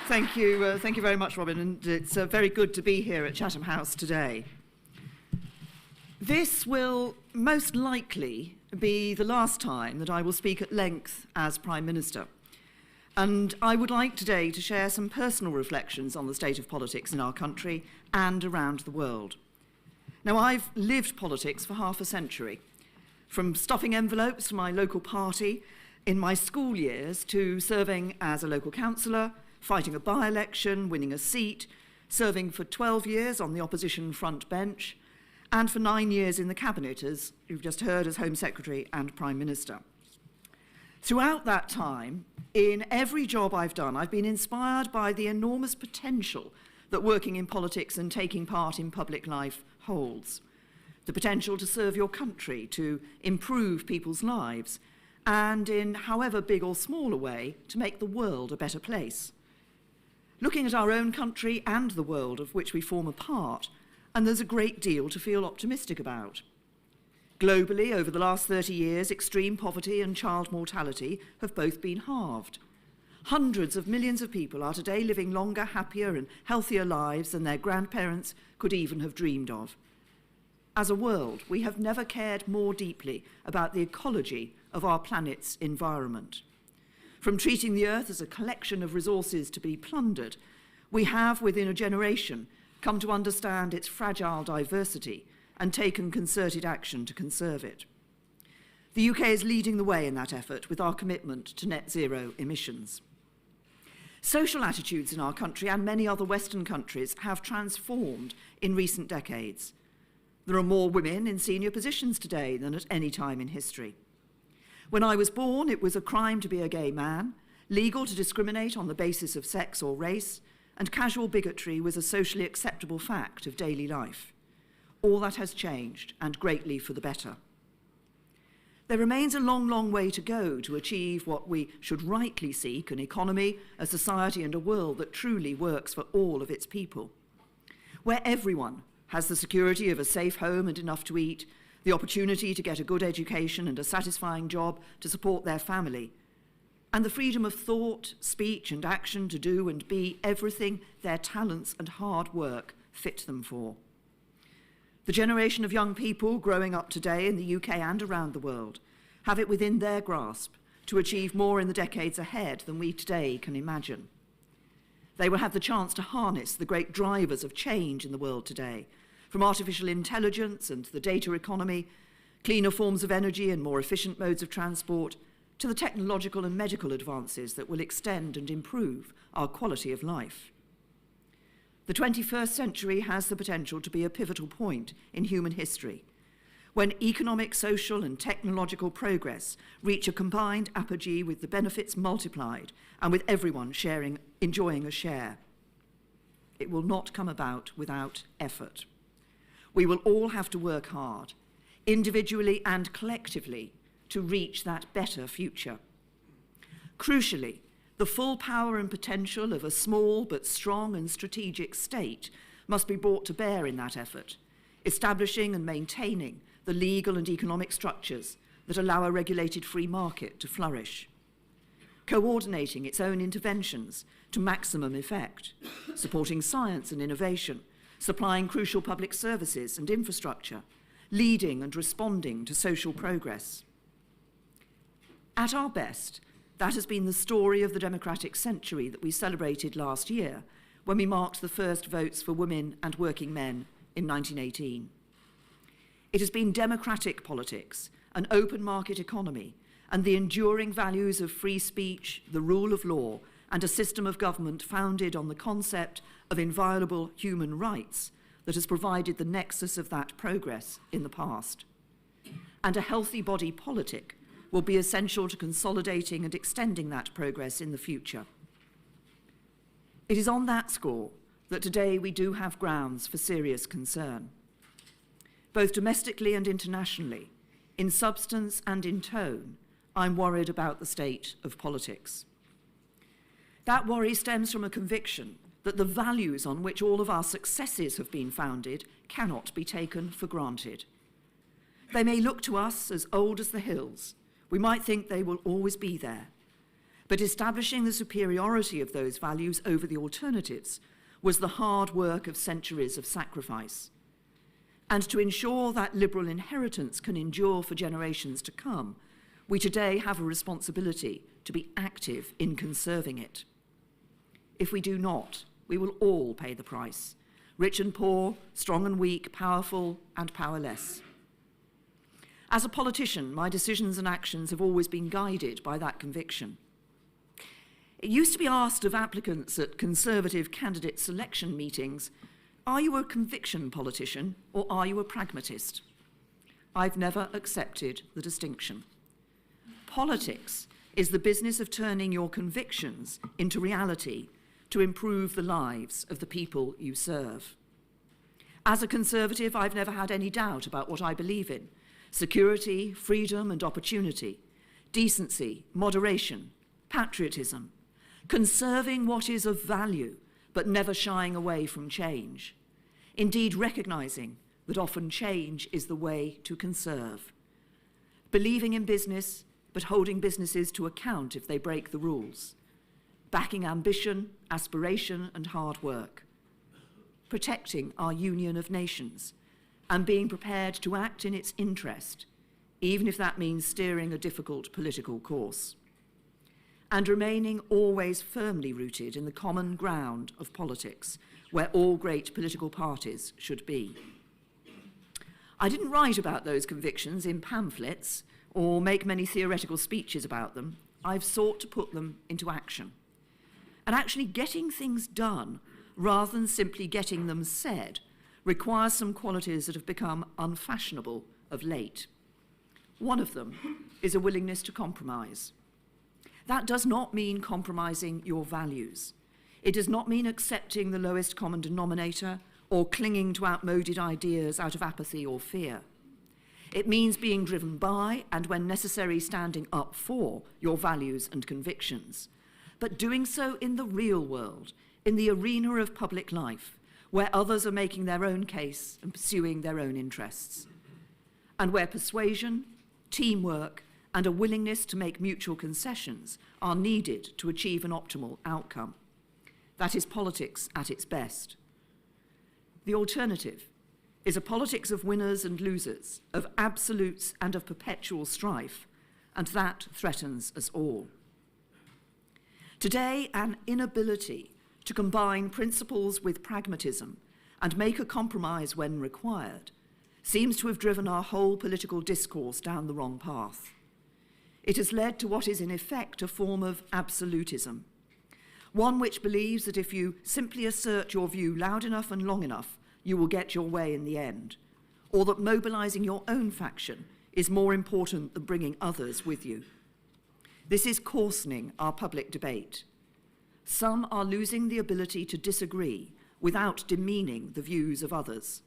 Thank you very much, Robin, and it's very good to be here at Chatham House today. This will most likely be the last time that I will speak at length as Prime Minister, and I would like today to share some personal reflections on the state of politics in our country and around the world. Now, I've lived politics for half a century, from stuffing envelopes for my local party in my school years to serving as a local councillor, fighting a by-election, winning a seat, serving for 12 years on the opposition front bench, and for 9 years in the cabinet, as you've just heard, as Home Secretary and Prime Minister. Throughout that time, in every job I've done, I've been inspired by the enormous potential that working in politics and taking part in public life holds. The potential to serve your country, to improve people's lives, and in however big or small a way, to make the world a better place. Looking at our own country and the world of which we form a part, and there's a great deal to feel optimistic about. Globally, over the last 30 years, extreme poverty and child mortality have both been halved. Hundreds of millions of people are today living longer, happier and healthier lives than their grandparents could even have dreamed of. As a world, we have never cared more deeply about the ecology of our planet's environment. From treating the Earth as a collection of resources to be plundered, we have, within a generation, come to understand its fragile diversity and taken concerted action to conserve it. The UK is leading the way in that effort with our commitment to net zero emissions. Social attitudes in our country and many other Western countries have transformed in recent decades. There are more women in senior positions today than at any time in history. When I was born, it was a crime to be a gay man, legal to discriminate on the basis of sex or race, and casual bigotry was a socially acceptable fact of daily life. All that has changed, and greatly for the better. There remains a long, long way to go to achieve what we should rightly seek, an economy, a society and a world that truly works for all of its people, where everyone has the security of a safe home and enough to eat, the opportunity to get a good education and a satisfying job to support their family, and the freedom of thought, speech and action to do and be everything their talents and hard work fit them for. The generation of young people growing up today in the UK and around the world have it within their grasp to achieve more in the decades ahead than we today can imagine. They will have the chance to harness the great drivers of change in the world today, from artificial intelligence and the data economy, cleaner forms of energy and more efficient modes of transport, to the technological and medical advances that will extend and improve our quality of life. The 21st century has the potential to be a pivotal point in human history, when economic, social and technological progress reach a combined apogee with the benefits multiplied and with everyone enjoying a share. It will not come about without effort. We will all have to work hard, individually and collectively, to reach that better future. Crucially, the full power and potential of a small but strong and strategic state must be brought to bear in that effort, establishing and maintaining the legal and economic structures that allow a regulated free market to flourish, coordinating its own interventions to maximum effect, supporting science and innovation, supplying crucial public services and infrastructure, leading and responding to social progress. At our best, that has been the story of the democratic century that we celebrated last year when we marked the first votes for women and working men in 1918. It has been democratic politics, an open market economy, and the enduring values of free speech, the rule of law, and a system of government founded on the concept of inviolable human rights that has provided the nexus of that progress in the past. And a healthy body politic will be essential to consolidating and extending that progress in the future. It is on that score that today we do have grounds for serious concern. Both domestically and internationally, in substance and in tone, I'm worried about the state of politics. That worry stems from a conviction that the values on which all of our successes have been founded cannot be taken for granted. They may look to us as old as the hills. We might think they will always be there. But establishing the superiority of those values over the alternatives was the hard work of centuries of sacrifice. And to ensure that liberal inheritance can endure for generations to come, we today have a responsibility to be active in conserving it. If we do not, we will all pay the price, rich and poor, strong and weak, powerful and powerless. As a politician, my decisions and actions have always been guided by that conviction. It used to be asked of applicants at Conservative candidate selection meetings, are you a conviction politician or are you a pragmatist? I've never accepted the distinction. Politics is the business of turning your convictions into reality to improve the lives of the people you serve. As a Conservative, I've never had any doubt about what I believe in: security, freedom and opportunity, decency, moderation, patriotism, conserving what is of value, but never shying away from change. Indeed, recognising that often change is the way to conserve. Believing in business, but holding businesses to account if they break the rules. Backing ambition, aspiration, and hard work. Protecting our union of nations, and being prepared to act in its interest, even if that means steering a difficult political course. And remaining always firmly rooted in the common ground of politics, where all great political parties should be. I didn't write about those convictions in pamphlets or make many theoretical speeches about them. I've sought to put them into action. And actually getting things done, rather than simply getting them said, requires some qualities that have become unfashionable of late. One of them is a willingness to compromise. That does not mean compromising your values. It does not mean accepting the lowest common denominator or clinging to outmoded ideas out of apathy or fear. It means being driven by, and when necessary, standing up for your values and convictions, but doing so in the real world, in the arena of public life, where others are making their own case and pursuing their own interests, and where persuasion, teamwork, and a willingness to make mutual concessions are needed to achieve an optimal outcome. That is politics at its best. The alternative is a politics of winners and losers, of absolutes and of perpetual strife, and that threatens us all. Today, an inability to combine principles with pragmatism and make a compromise when required seems to have driven our whole political discourse down the wrong path. It has led to what is in effect a form of absolutism, one which believes that if you simply assert your view loud enough and long enough, you will get your way in the end, or that mobilising your own faction is more important than bringing others with you. This is coarsening our public debate. Some are losing the ability to disagree without demeaning the views of others.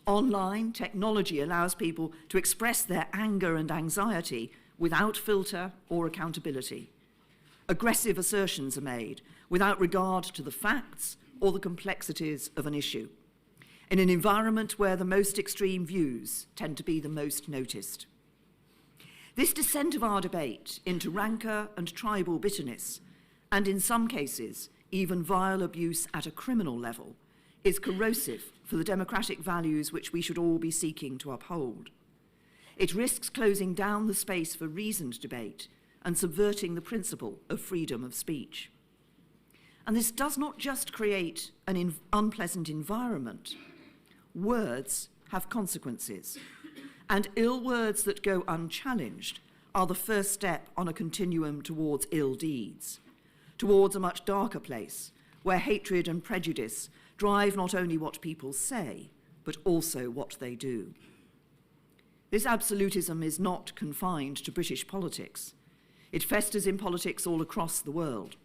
Online technology allows people to express their anger and anxiety without filter or accountability. Aggressive assertions are made without regard to the facts or the complexities of an issue, in an environment where the most extreme views tend to be the most noticed. This descent of our debate into rancour and tribal bitterness, and in some cases, even vile abuse at a criminal level, is corrosive for the democratic values which we should all be seeking to uphold. It risks closing down the space for reasoned debate and subverting the principle of freedom of speech. And this does not just create an unpleasant environment. Words have consequences, and ill words that go unchallenged are the first step on a continuum towards ill deeds, towards a much darker place where hatred and prejudice drive not only what people say, but also what they do. This absolutism is not confined to British politics. It festers in politics all across the world.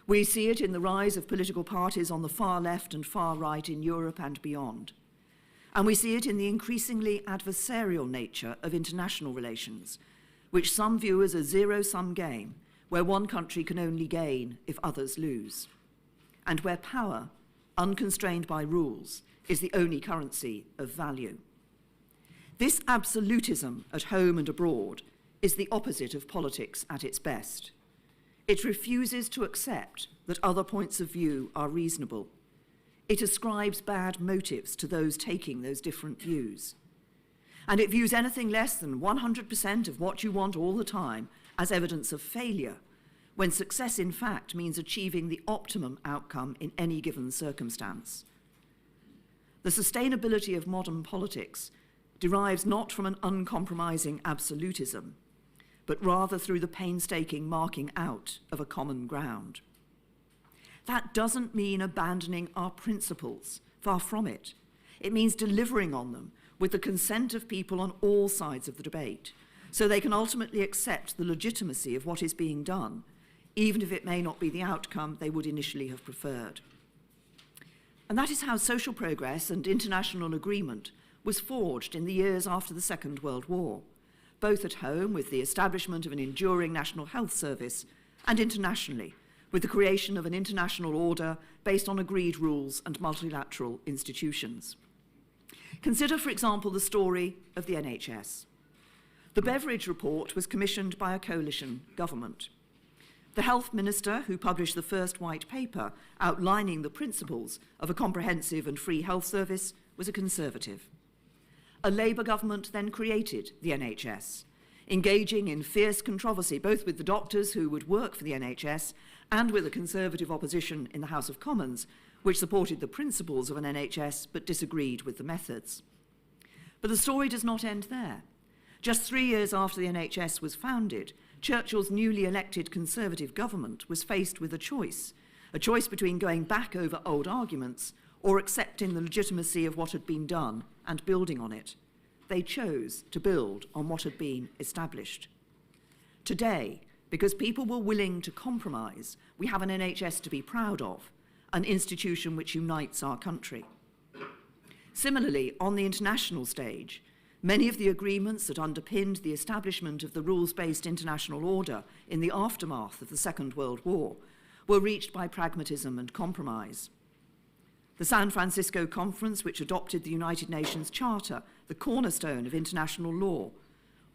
We see it in the rise of political parties on the far left and far right in Europe and beyond. And we see it in the increasingly adversarial nature of international relations, which some view as a zero-sum game, where one country can only gain if others lose, and where power, unconstrained by rules, is the only currency of value. This absolutism at home and abroad is the opposite of politics at its best. It refuses to accept that other points of view are reasonable. It ascribes bad motives to those taking those different views. And it views anything less than 100% of what you want all the time as evidence of failure, when success in fact means achieving the optimum outcome in any given circumstance. The sustainability of modern politics derives not from an uncompromising absolutism, but rather through the painstaking marking out of a common ground. That doesn't mean abandoning our principles, far from it. It means delivering on them with the consent of people on all sides of the debate, so they can ultimately accept the legitimacy of what is being done, even if it may not be the outcome they would initially have preferred. And that is how social progress and international agreement was forged in the years after the Second World War, both at home with the establishment of an enduring national health service and internationally with the creation of an international order based on agreed rules and multilateral institutions. Consider, for example, the story of the NHS. The Beveridge Report was commissioned by a coalition government. The health minister who published the first white paper outlining the principles of a comprehensive and free health service was a Conservative. A Labour government then created the NHS, engaging in fierce controversy both with the doctors who would work for the NHS and with a Conservative opposition in the House of Commons, which supported the principles of an NHS but disagreed with the methods. But the story does not end there. Just 3 years after the NHS was founded, Churchill's newly elected Conservative government was faced with a choice between going back over old arguments or accepting the legitimacy of what had been done and building on it. They chose to build on what had been established. Today, because people were willing to compromise, we have an NHS to be proud of, an institution which unites our country. Similarly, on the international stage, many of the agreements that underpinned the establishment of the rules-based international order in the aftermath of the Second World War were reached by pragmatism and compromise. The San Francisco Conference, which adopted the United Nations Charter, the cornerstone of international law,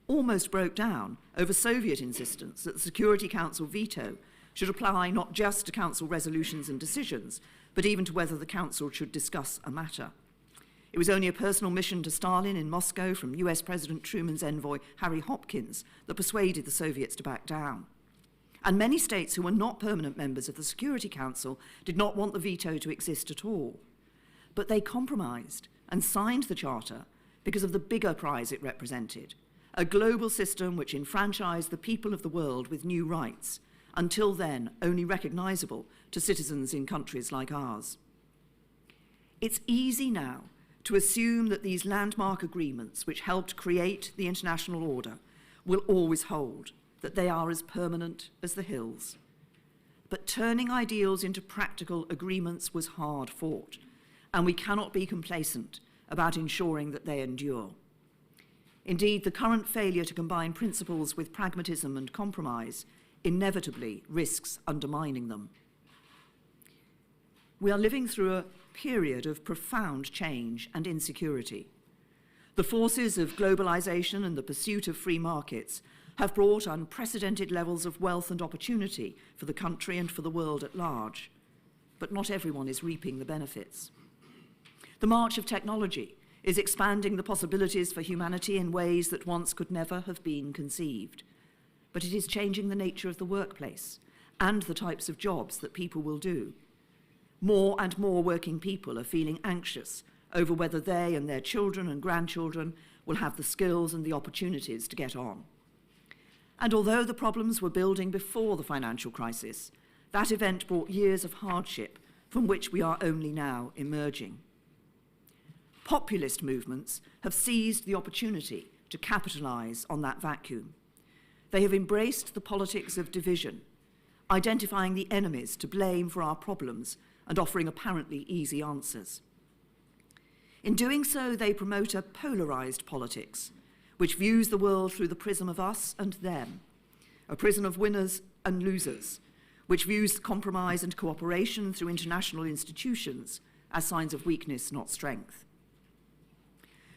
almost broke down over Soviet insistence that the Security Council veto should apply not just to Council resolutions and decisions, but even to whether the Council should discuss a matter. It was only a personal mission to Stalin in Moscow from US President Truman's envoy Harry Hopkins that persuaded the Soviets to back down. And many states who were not permanent members of the Security Council did not want the veto to exist at all. But they compromised and signed the Charter because of the bigger prize it represented, a global system which enfranchised the people of the world with new rights, until then only recognisable to citizens in countries like ours. It's easy now to assume that these landmark agreements which helped create the international order will always hold, that they are as permanent as the hills. But turning ideals into practical agreements was hard fought, and we cannot be complacent about ensuring that they endure. Indeed, the current failure to combine principles with pragmatism and compromise inevitably risks undermining them. We are living through a period of profound change and insecurity. The forces of globalization and the pursuit of free markets have brought unprecedented levels of wealth and opportunity for the country and for the world at large, but not everyone is reaping the benefits. The march of technology is expanding the possibilities for humanity in ways that once could never have been conceived, but it is changing the nature of the workplace and the types of jobs that people will do. More and more working people are feeling anxious over whether they and their children and grandchildren will have the skills and the opportunities to get on. And although the problems were building before the financial crisis, that event brought years of hardship from which we are only now emerging. Populist movements have seized the opportunity to capitalise on that vacuum. They have embraced the politics of division, identifying the enemies to blame for our problems and offering apparently easy answers. In doing so, they promote a polarised politics, which views the world through the prism of us and them, a prism of winners and losers, which views compromise and cooperation through international institutions as signs of weakness, not strength.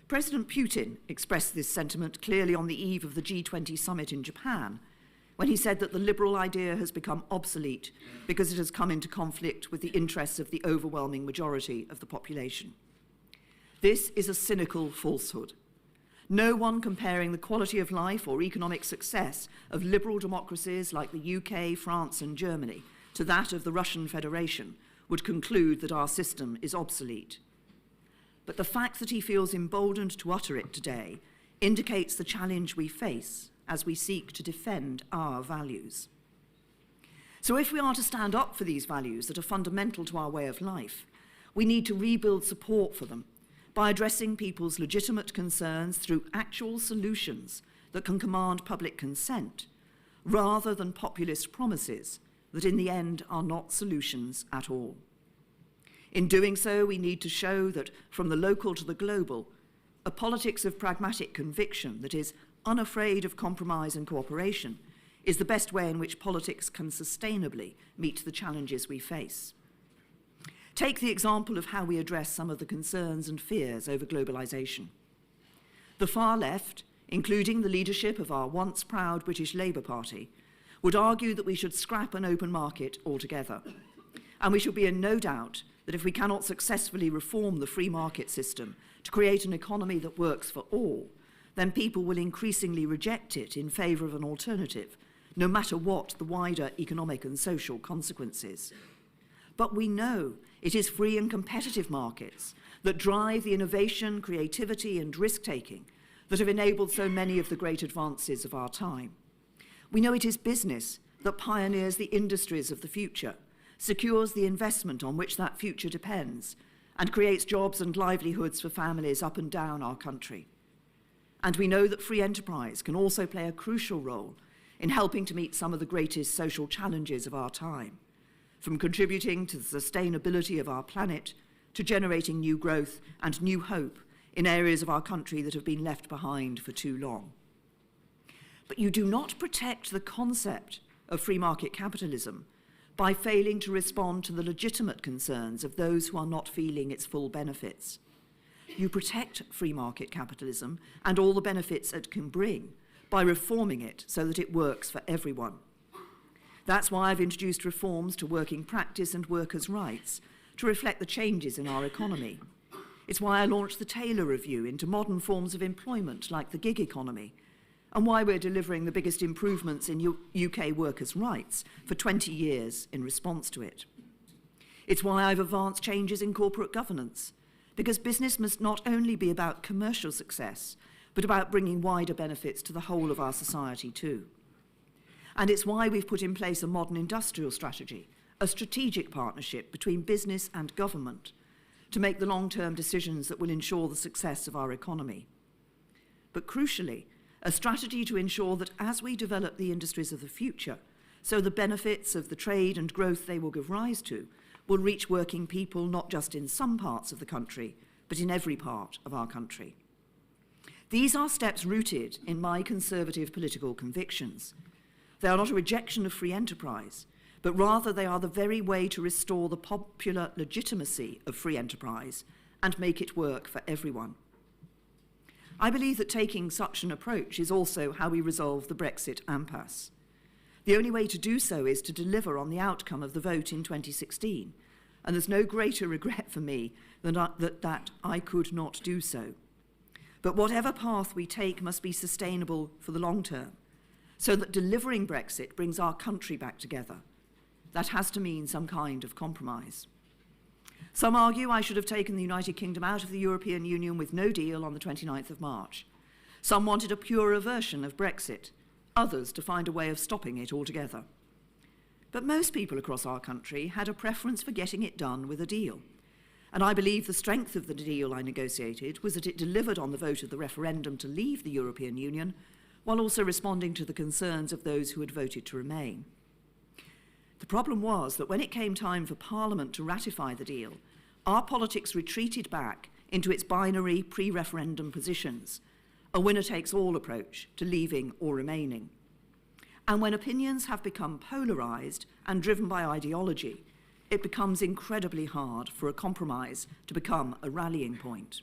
President Putin expressed this sentiment clearly on the eve of the G20 summit in Japan, when he said that the liberal idea has become obsolete because it has come into conflict with the interests of the overwhelming majority of the population. This is a cynical falsehood. No one comparing the quality of life or economic success of liberal democracies like the UK, France, and Germany to that of the Russian Federation would conclude that our system is obsolete. But the fact that he feels emboldened to utter it today indicates the challenge we face as we seek to defend our values. So if we are to stand up for these values that are fundamental to our way of life, we need to rebuild support for them by addressing people's legitimate concerns through actual solutions that can command public consent, rather than populist promises that in the end are not solutions at all. In doing so, we need to show that from the local to the global, a politics of pragmatic conviction that is unafraid of compromise and cooperation is the best way in which politics can sustainably meet the challenges we face. Take the example of how we address some of the concerns and fears over globalisation. The far left, including the leadership of our once proud British Labour Party, would argue that we should scrap an open market altogether. And we should be in no doubt that if we cannot successfully reform the free market system to create an economy that works for all, then people will increasingly reject it in favour of an alternative, no matter what the wider economic and social consequences. But we know it is free and competitive markets that drive the innovation, creativity, and risk-taking that have enabled so many of the great advances of our time. We know it is business that pioneers the industries of the future, secures the investment on which that future depends, and creates jobs and livelihoods for families up and down our country. And we know that free enterprise can also play a crucial role in helping to meet some of the greatest social challenges of our time, from contributing to the sustainability of our planet to generating new growth and new hope in areas of our country that have been left behind for too long. But you do not protect the concept of free market capitalism by failing to respond to the legitimate concerns of those who are not feeling its full benefits. You protect free market capitalism and all the benefits it can bring by reforming it so that it works for everyone. That's why I've introduced reforms to working practice and workers' rights to reflect the changes in our economy. It's why I launched the Taylor Review into modern forms of employment like the gig economy, and why we're delivering the biggest improvements in UK workers' rights for 20 years in response to it. It's why I've advanced changes in corporate governance, because business must not only be about commercial success, but about bringing wider benefits to the whole of our society too. And it's why we've put in place a modern industrial strategy, a strategic partnership between business and government to make the long-term decisions that will ensure the success of our economy. But crucially, a strategy to ensure that as we develop the industries of the future, so the benefits of the trade and growth they will give rise to will reach working people not just in some parts of the country, but in every part of our country. These are steps rooted in my conservative political convictions. They are not a rejection of free enterprise, but rather they are the very way to restore the popular legitimacy of free enterprise and make it work for everyone. I believe that taking such an approach is also how we resolve the Brexit impasse. The only way to do so is to deliver on the outcome of the vote in 2016, and there's no greater regret for me than that I could not do so. But whatever path we take must be sustainable for the long term, so that delivering Brexit brings our country back together. That has to mean some kind of compromise. Some argue I should have taken the United Kingdom out of the European Union with no deal on the 29th of March. Some wanted a purer version of Brexit, others to find a way of stopping it altogether. But most people across our country had a preference for getting it done with a deal. And I believe the strength of the deal I negotiated was that it delivered on the vote of the referendum to leave the European Union, while also responding to the concerns of those who had voted to remain. The problem was that when it came time for Parliament to ratify the deal, our politics retreated back into its binary pre-referendum positions, a winner-takes-all approach to leaving or remaining. And when opinions have become polarised and driven by ideology, it becomes incredibly hard for a compromise to become a rallying point.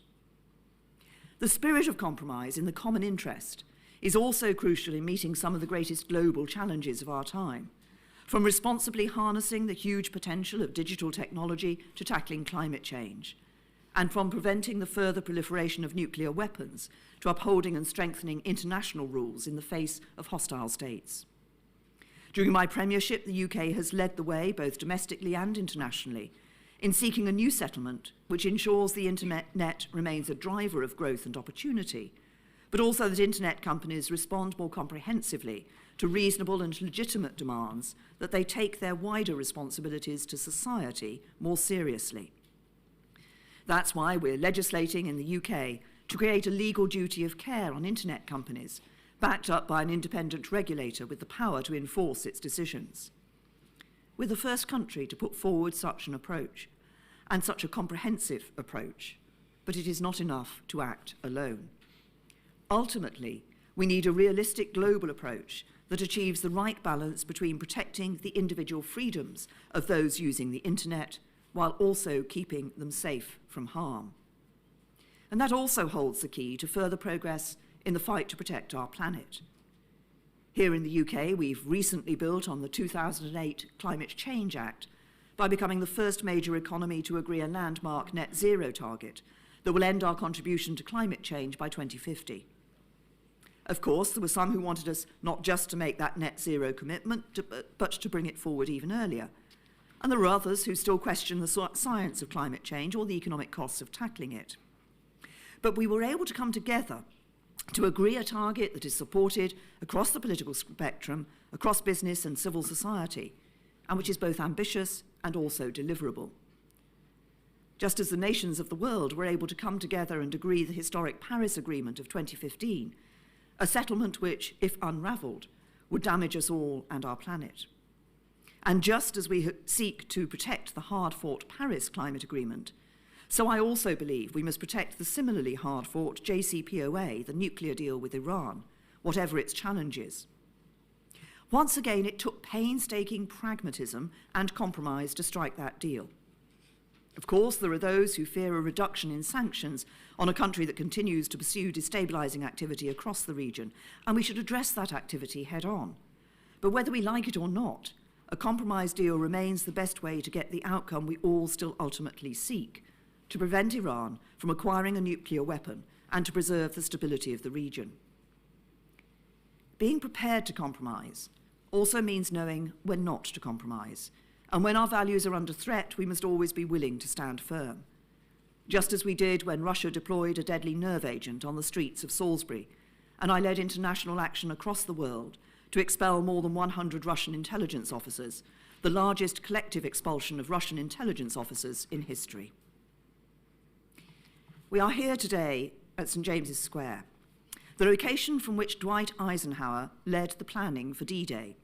The spirit of compromise in the common interest is also crucial in meeting some of the greatest global challenges of our time, from responsibly harnessing the huge potential of digital technology to tackling climate change, and from preventing the further proliferation of nuclear weapons to upholding and strengthening international rules in the face of hostile states. During my premiership, the UK has led the way, both domestically and internationally, in seeking a new settlement which ensures the internet remains a driver of growth and opportunity, but also that internet companies respond more comprehensively to reasonable and legitimate demands, that they take their wider responsibilities to society more seriously. That's why we're legislating in the UK to create a legal duty of care on internet companies, backed up by an independent regulator with the power to enforce its decisions. We're the first country to put forward such an approach, and such a comprehensive approach, but it is not enough to act alone. Ultimately, we need a realistic global approach that achieves the right balance between protecting the individual freedoms of those using the internet while also keeping them safe from harm. And that also holds the key to further progress in the fight to protect our planet. Here in the UK, we've recently built on the 2008 Climate Change Act by becoming the first major economy to agree a landmark net zero target that will end our contribution to climate change by 2050. Of course, there were some who wanted us not just to make that net zero commitment, but to bring it forward even earlier. And there are others who still question the science of climate change or the economic costs of tackling it. But we were able to come together to agree a target that is supported across the political spectrum, across business and civil society, and which is both ambitious and also deliverable. Just as the nations of the world were able to come together and agree the historic Paris Agreement of 2015, a settlement which, if unravelled, would damage us all and our planet. And just as we seek to protect the hard-fought Paris Climate Agreement, so I also believe we must protect the similarly hard-fought JCPOA, the nuclear deal with Iran, whatever its challenges. Once again, it took painstaking pragmatism and compromise to strike that deal. Of course, there are those who fear a reduction in sanctions on a country that continues to pursue destabilising activity across the region, and we should address that activity head-on. But whether we like it or not, a compromise deal remains the best way to get the outcome we all still ultimately seek, to prevent Iran from acquiring a nuclear weapon and to preserve the stability of the region. Being prepared to compromise also means knowing when not to compromise. And when our values are under threat, we must always be willing to stand firm. Just as we did when Russia deployed a deadly nerve agent on the streets of Salisbury, and I led international action across the world to expel more than 100 Russian intelligence officers, the largest collective expulsion of Russian intelligence officers in history. We are here today at St. James's Square, the location from which Dwight Eisenhower led the planning for D-Day.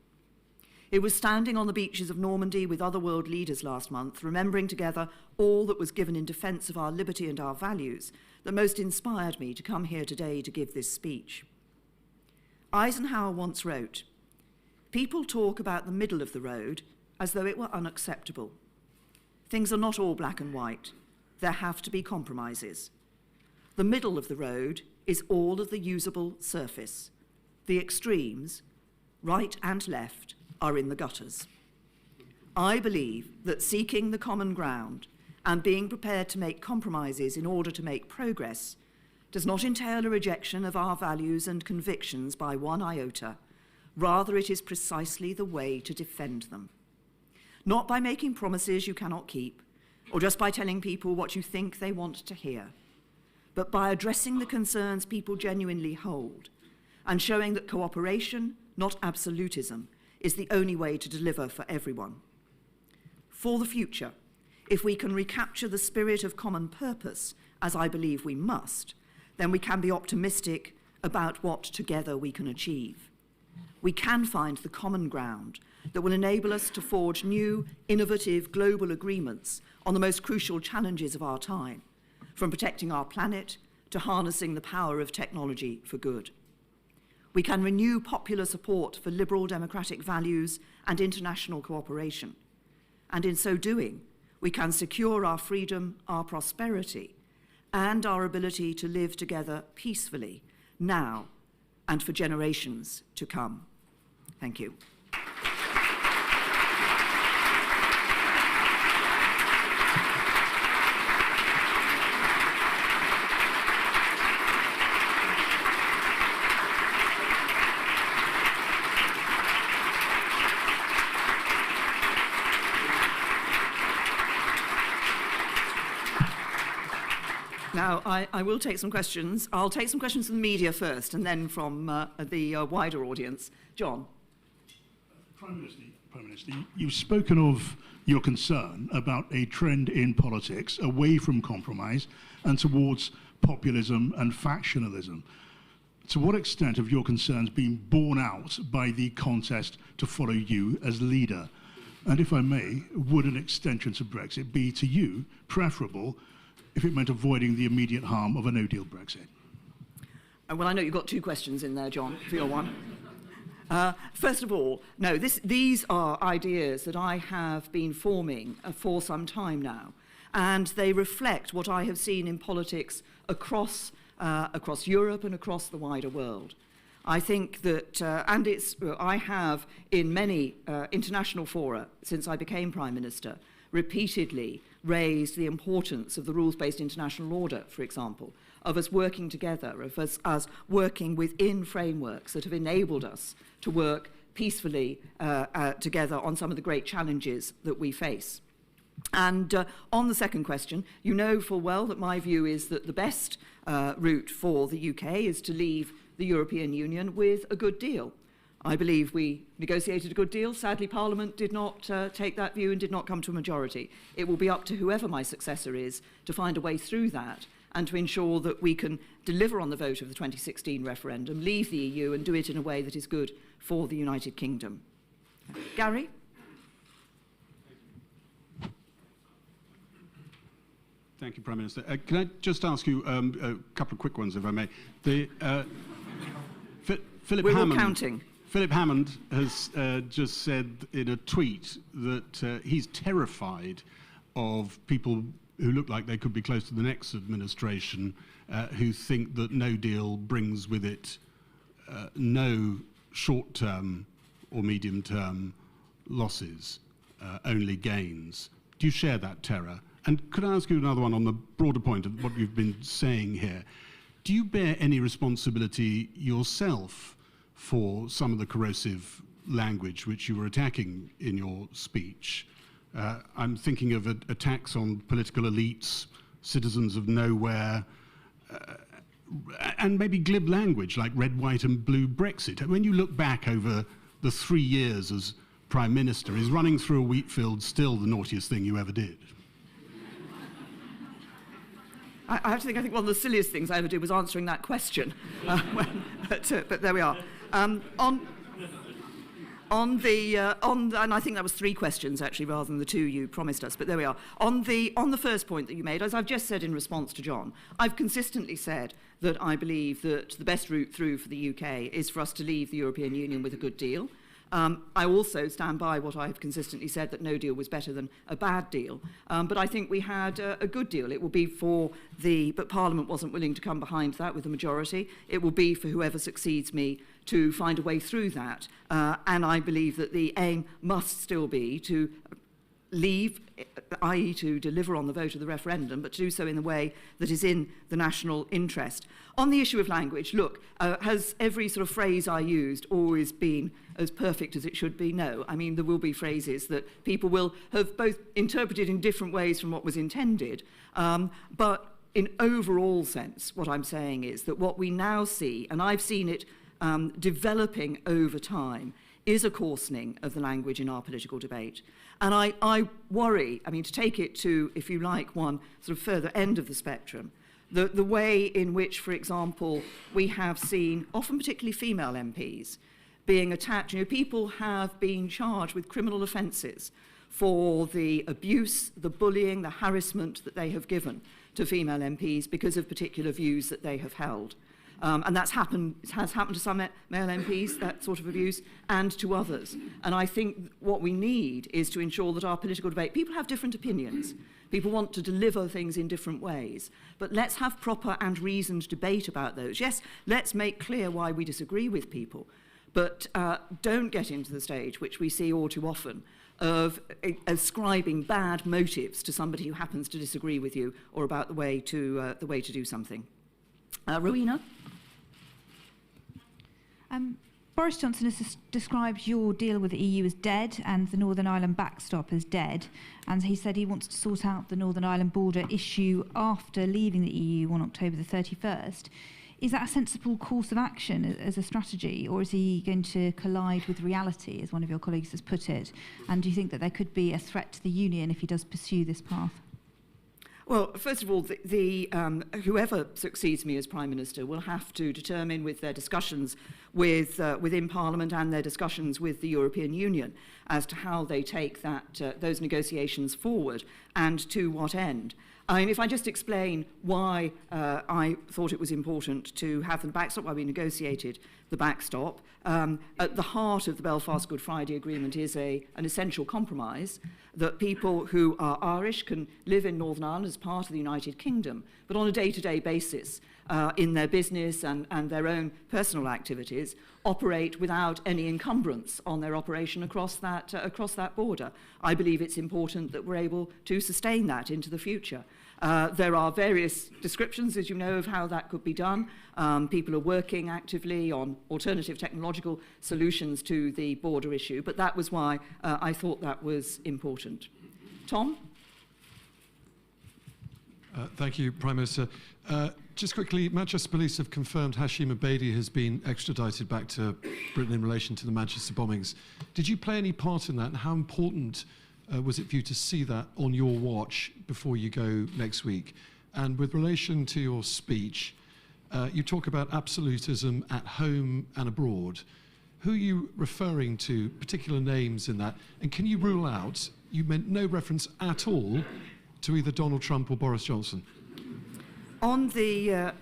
It was standing on the beaches of Normandy with other world leaders last month, remembering together all that was given in defence of our liberty and our values, that most inspired me to come here today to give this speech. Eisenhower once wrote, "People talk about the middle of the road as though it were unacceptable. Things are not all black and white. There have to be compromises. The middle of the road is all of the usable surface. The extremes, right and left, are in the gutters." I believe that seeking the common ground and being prepared to make compromises in order to make progress does not entail a rejection of our values and convictions by one iota. Rather, it is precisely the way to defend them. Not by making promises you cannot keep, or just by telling people what you think they want to hear, but by addressing the concerns people genuinely hold and showing that cooperation, not absolutism, is the only way to deliver for everyone. For the future, if we can recapture the spirit of common purpose, as I believe we must, then we can be optimistic about what together we can achieve. We can find the common ground that will enable us to forge new, innovative global agreements on the most crucial challenges of our time, from protecting our planet to harnessing the power of technology for good. We can renew popular support for liberal democratic values and international cooperation. And in so doing, we can secure our freedom, our prosperity, and our ability to live together peacefully now and for generations to come. Thank you. Now, I will take some questions. I'll take some questions from the media first, and then from the wider audience. John. Prime Minister, you've spoken of your concern about a trend in politics away from compromise and towards populism and factionalism. To what extent have your concerns been borne out by the contest to follow you as leader? And if I may, would an extension to Brexit be to you preferable if it meant avoiding the immediate harm of a no-deal Brexit? Well, I know you've got two questions in there, John, for your one. First of all, no, these are ideas that I have been forming for some time now, and they reflect what I have seen in politics across Europe and across the wider world. I think that, I have in many international fora since I became Prime Minister, repeatedly raised the importance of the rules-based international order, for example, of us working together, of us working within frameworks that have enabled us to work peacefully together on some of the great challenges that we face. And on the second question, you know full well that my view is that the best route for the UK is to leave the European Union with a good deal. I believe we negotiated a good deal. Sadly, Parliament did not take that view and did not come to a majority. It will be up to whoever my successor is to find a way through that and to ensure that we can deliver on the vote of the 2016 referendum, leave the EU and do it in a way that is good for the United Kingdom. Gary? Thank you, Prime Minister. Can I just ask you a couple of quick ones, if I may? Philip We're Hammond, all counting. Philip Hammond has just said in a tweet that he's terrified of people who look like they could be close to the next administration who think that no deal brings with it no short-term or medium-term losses, only gains. Do you share that terror? And could I ask you another one on the broader point of what you've been saying here? Do you bear any responsibility yourself for some of the corrosive language which you were attacking in your speech? I'm thinking of attacks on political elites, citizens of nowhere, and maybe glib language like red, white and blue Brexit. When you look back over the 3 years as Prime Minister, is running through a wheat field still the naughtiest thing you ever did? I have to think, I think one of the silliest things I ever did was answering that question. But there we are. And I think that was 3 questions actually, rather than the 2 you promised us. But there we are. On the first point that you made, as I've just said in response to John, I've consistently said that I believe that the best route through for the UK is for us to leave the European Union with a good deal. I also stand by what I have consistently said, that no deal was better than a bad deal. But I think we had a good deal. It will be but Parliament wasn't willing to come behind that with a majority. It will be for whoever succeeds me to find a way through that. And I believe that the aim must still be to leave, i.e. to deliver on the vote of the referendum, but to do so in a way that is in the national interest. On the issue of language, look, has every sort of phrase I used always been as perfect as it should be? No. I mean, there will be phrases that people will have both interpreted in different ways from what was intended, but in overall sense, what I'm saying is that what we now see, and I've seen it developing over time, is a coarsening of the language in our political debate. And I worry, I mean, to take it to, if you like, one sort of further end of the spectrum, the way in which, for example, we have seen, often particularly female MPs, being attacked. You know, people have been charged with criminal offences for the abuse, the bullying, the harassment that they have given to female MPs because of particular views that they have held. And it has happened to some male MPs, that sort of abuse, and to others. And I think what we need is to ensure that our political debate, people have different opinions. People want to deliver things in different ways. But let's have proper and reasoned debate about those. Yes, let's make clear why we disagree with people. But don't get into the stage, which we see all too often, of ascribing bad motives to somebody who happens to disagree with you or about the way to do something. Rowena? Boris Johnson has described your deal with the EU as dead and the Northern Ireland backstop as dead, and he said he wants to sort out the Northern Ireland border issue after leaving the EU on October the 31st. Is that a sensible course of action as a strategy, or is he going to collide with reality, as one of your colleagues has put it? And do you think that there could be a threat to the Union if he does pursue this path? Well, first of all, whoever succeeds me as Prime Minister will have to determine with their discussions within Parliament and their discussions with the European Union as to how they take those negotiations forward and to what end. I mean, if I just explain why I thought it was important to have the backstop, why we negotiated the backstop, at the heart of the Belfast Good Friday Agreement is an essential compromise that people who are Irish can live in Northern Ireland as part of the United Kingdom, but on a day-to-day basis in their business and their own personal activities, operate without any encumbrance on their operation across that border. I believe it's important that we're able to sustain that into the future. There are various descriptions, as you know, of how that could be done. People are working actively on alternative technological solutions to the border issue, but that was why I thought that was important. Tom? Thank you, Prime Minister. Just quickly, Manchester Police have confirmed Hashim Abedi has been extradited back to Britain in relation to the Manchester bombings. Did you play any part in that, and how important was it for you to see that on your watch before you go next week? And with relation to your speech, you talk about absolutism at home and abroad. Who are you referring to, particular names in that? And can you rule out, you meant no reference at all to either Donald Trump or Boris Johnson? On the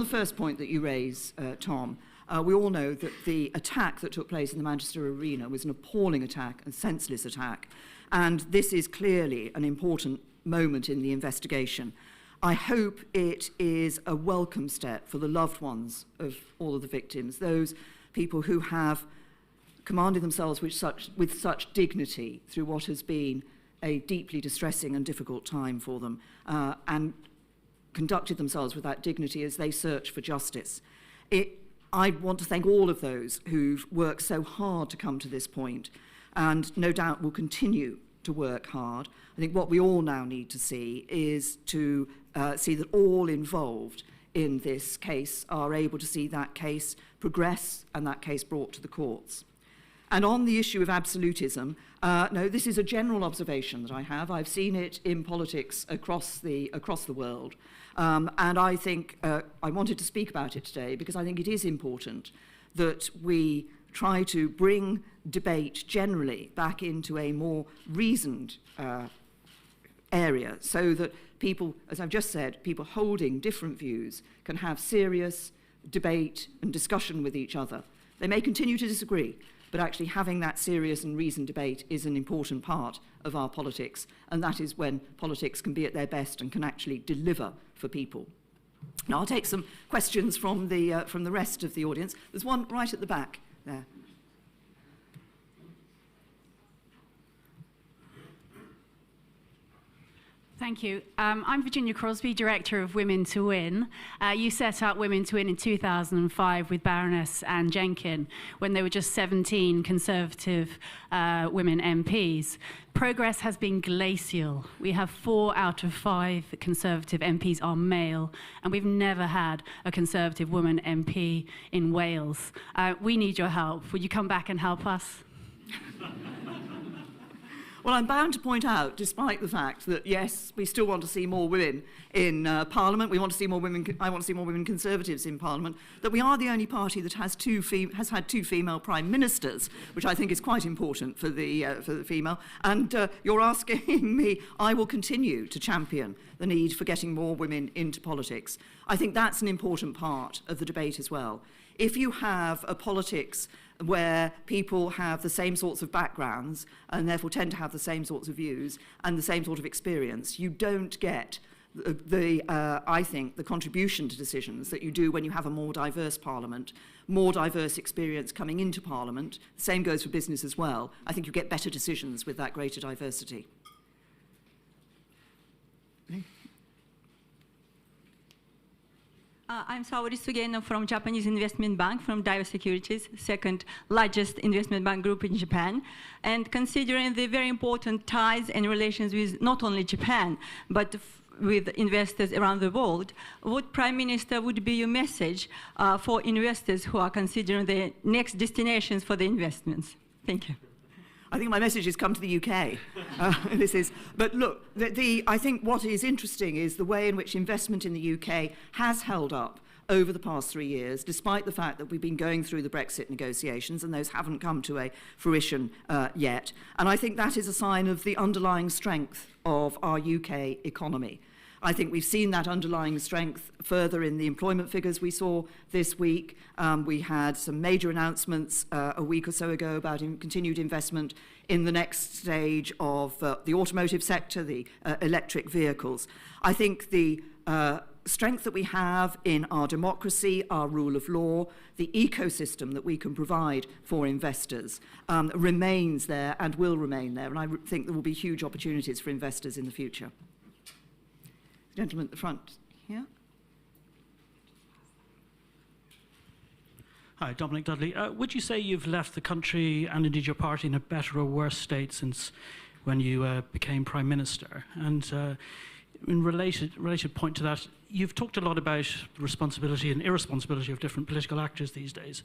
first point that you raise, Tom, we all know that the attack that took place in the Manchester arena was an appalling attack, a senseless attack. And this is clearly an important moment in the investigation. I hope it is a welcome step for the loved ones of all of the victims, those people who have commanded themselves with such dignity through what has been a deeply distressing and difficult time for them, and conducted themselves with that dignity as they search for justice. I want to thank all of those who've worked so hard to come to this point, and no doubt will continue to work hard. I think what we all now need to see is to see that all involved in this case are able to see that case progress and that case brought to the courts. And on the issue of absolutism, no, this is a general observation that I have. I've seen it in politics across the world. And I think I wanted to speak about it today because I think it is important that we try to bring debate generally back into a more reasoned area so that people, as I've just said, people holding different views can have serious debate and discussion with each other. They may continue to disagree, but actually having that serious and reasoned debate is an important part of our politics, and that is when politics can be at their best and can actually deliver for people. Now I'll take some questions from the rest of the audience. There's one right at the back there. Thank you. I'm Virginia Crosby, Director of Women to Win. You set up Women to Win in 2005 with Baroness Anne Jenkin when there were just 17 Conservative women MPs. Progress has been glacial. We have 4 out of 5 Conservative MPs are male, and we've never had a Conservative woman MP in Wales. We need your help. Would you come back and help us? Well, I'm bound to point out, despite the fact that, yes, we still want to see more women in Parliament, I want to see more women Conservatives in Parliament, that we are the only party that has had two female Prime Ministers, which I think is quite important for the female. And you're asking me, I will continue to champion the need for getting more women into politics. I think that's an important part of the debate as well. If you have a politics where people have the same sorts of backgrounds and therefore tend to have the same sorts of views and the same sort of experience, you don't get I think, the contribution to decisions that you do when you have a more diverse Parliament, more diverse experience coming into Parliament. The same goes for business as well. I think you get better decisions with that greater diversity. I'm Saori Sugeno from Japanese Investment Bank, from Daiwa Securities, second largest investment bank group in Japan. And considering the very important ties and relations with not only Japan, but with investors around the world, what Prime Minister would be your message for investors who are considering the next destinations for the investments? Thank you. I think my message has come to the UK. But look, I think what is interesting is the way in which investment in the UK has held up over the past 3 years, despite the fact that we've been going through the Brexit negotiations and those haven't come to a fruition yet. And I think that is a sign of the underlying strength of our UK economy. I think we've seen that underlying strength further in the employment figures we saw this week. We had some major announcements a week or so ago about continued investment in the next stage of the automotive sector, the electric vehicles. I think the strength that we have in our democracy, our rule of law, the ecosystem that we can provide for investors remains there and will remain there. And I think there will be huge opportunities for investors in the future. Gentleman at the front here. Hi, Dominic Dudley. Would you say you've left the country and indeed your party in a better or worse state since when you became Prime Minister? And in related point to that, you've talked a lot about the responsibility and irresponsibility of different political actors these days,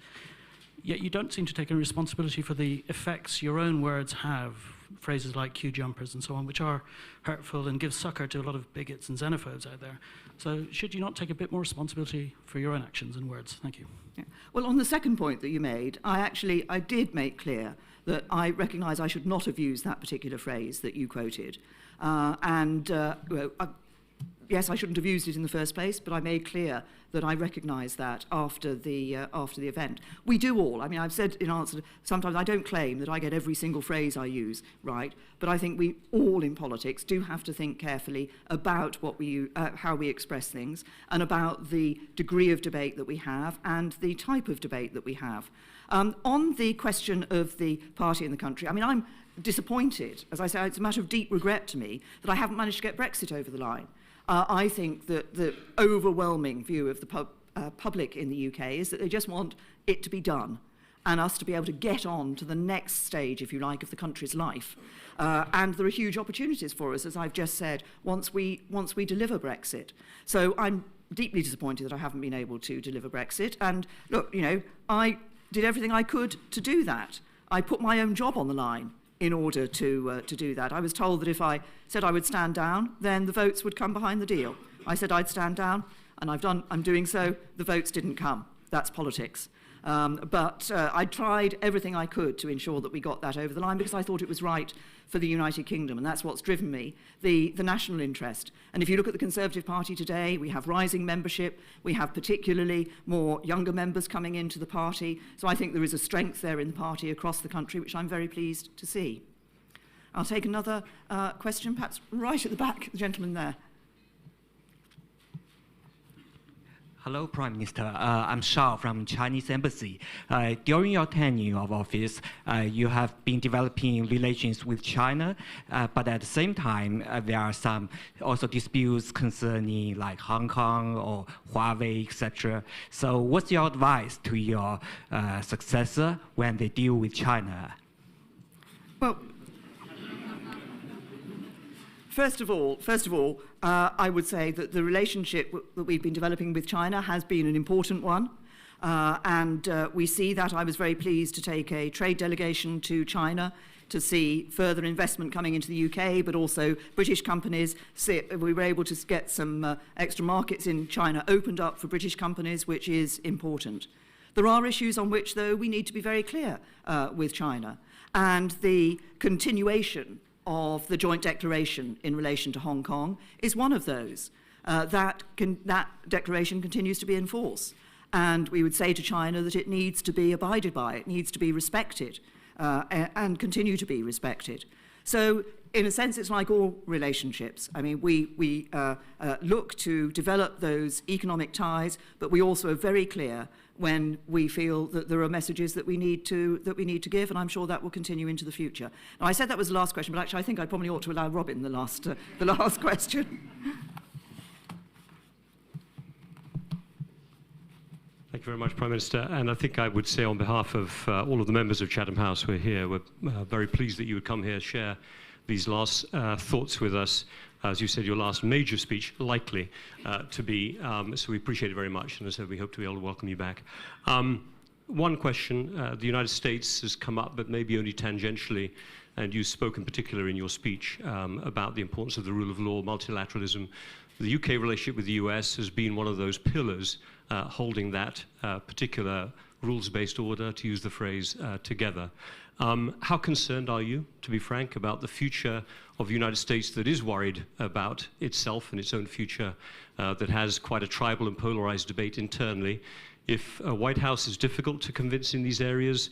yet you don't seem to take any responsibility for the effects your own words have, phrases like queue jumpers and so on, which are hurtful and give succor to a lot of bigots and xenophobes out there. So should you not take a bit more responsibility for your own actions and words? Thank you. Yeah. Well, on the second point that you made, I did make clear that I recognise I should not have used that particular phrase that you quoted. Yes, I shouldn't have used it in the first place, but I made clear that I recognise that after the event. We do all. I mean, I've said in answer, sometimes I don't claim that I get every single phrase I use right, but I think we all in politics do have to think carefully about what how we express things and about the degree of debate that we have and the type of debate that we have. On the question of the party in the country, I mean, I'm disappointed. As I say, it's a matter of deep regret to me that I haven't managed to get Brexit over the line. I think that the overwhelming view of the public in the UK is that they just want it to be done and us to be able to get on to the next stage, if you like, of the country's life. And there are huge opportunities for us, as I've just said, once we deliver Brexit. So I'm deeply disappointed that I haven't been able to deliver Brexit. And look, you know, I did everything I could to do that. I put my own job on the line in order to do that. I was told that if I said I would stand down, then the votes would come behind the deal. I said I'd stand down, and I'm doing so. The votes didn't come. That's politics. But I tried everything I could to ensure that we got that over the line because I thought it was right for the United Kingdom, and that's what's driven me, the national interest. And if you look at the Conservative Party today, we have rising membership, we have particularly more younger members coming into the party, so I think there is a strength there in the party across the country, which I'm very pleased to see. I'll take another question, perhaps right at the back, the gentleman there. Hello, Prime Minister. I'm Shao from Chinese Embassy. During your tenure of office, you have been developing relations with China, but at the same time, there are some also disputes concerning like Hong Kong or Huawei, etc. So what's your advice to your successor when they deal with China? Well, First of all, I would say that the relationship that we've been developing with China has been an important one. We see that. I was very pleased to take a trade delegation to China to see further investment coming into the UK, but also British companies. We were able to get some extra markets in China opened up for British companies, which is important. There are issues on which, though, we need to be very clear with China. And the continuation of the joint declaration in relation to Hong Kong is one of those. That declaration continues to be in force. And we would say to China that it needs to be abided by, it needs to be respected, and continue to be respected. So, in a sense, it's like all relationships. I mean, we look to develop those economic ties, but we also are very clear when we feel that there are messages that we need to give, and I'm sure that will continue into the future. Now, I said that was the last question, but actually I think I probably ought to allow Robin the last question. Thank you very much, Prime Minister. And I think I would say on behalf of all of the members of Chatham House who are here, we're very pleased that you would come here, share these last thoughts with us. As you said, your last major speech, likely to be, so we appreciate it very much. And as I said, we hope to be able to welcome you back. One question, the United States has come up, but maybe only tangentially, and you spoke in particular in your speech about the importance of the rule of law, multilateralism. The UK relationship with the US has been one of those pillars holding that particular rules-based order, to use the phrase, together. How concerned are you, to be frank, about the future of the United States that is worried about itself and its own future, that has quite a tribal and polarized debate internally? If a White House is difficult to convince in these areas,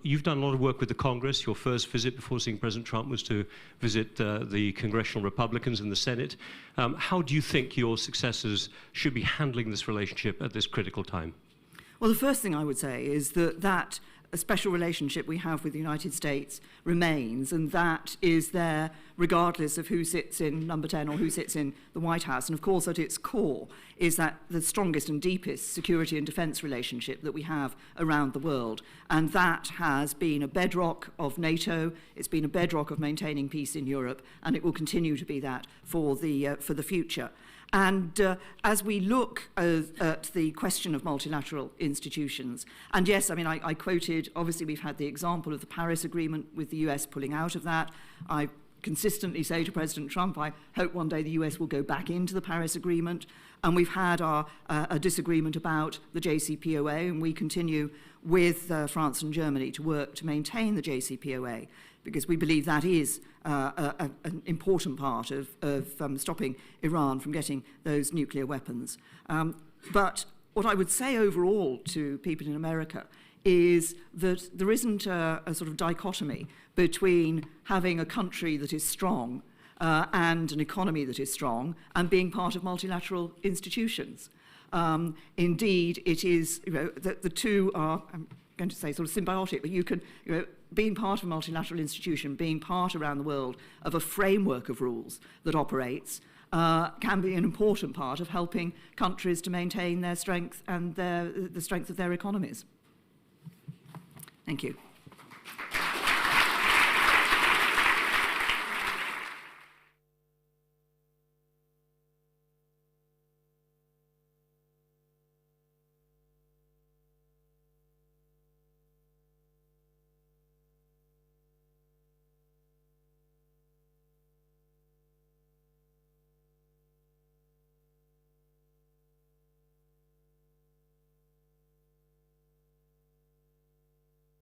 you've done a lot of work with the Congress. Your first visit before seeing President Trump was to visit the congressional Republicans in the Senate. How do you think your successors should be handling this relationship at this critical time? Well, the first thing I would say is that a special relationship we have with the United States remains, and that is there regardless of who sits in number 10 or who sits in the White House. And of course, at its core is that the strongest and deepest security and defense relationship that we have around the world. And that has been a bedrock of NATO, it's been a bedrock of maintaining peace in Europe, and it will continue to be that for the future. And as we look at the question of multilateral institutions, and yes, I mean, I quoted, obviously we've had the example of the Paris Agreement with the US pulling out of that. I consistently say to President Trump, I hope one day the US will go back into the Paris Agreement. And we've had a disagreement about the JCPOA, and we continue with France and Germany to work to maintain the JCPOA, because we believe that is an important part of stopping Iran from getting those nuclear weapons. But what I would say overall to people in America is that there isn't a sort of dichotomy between having a country that is strong and an economy that is strong and being part of multilateral institutions. Indeed, it is, the two are, I'm going to say, sort of symbiotic, but you can, being part of a multilateral institution, being part around the world of a framework of rules that operates, can be an important part of helping countries to maintain their strength and the strength of their economies. Thank you.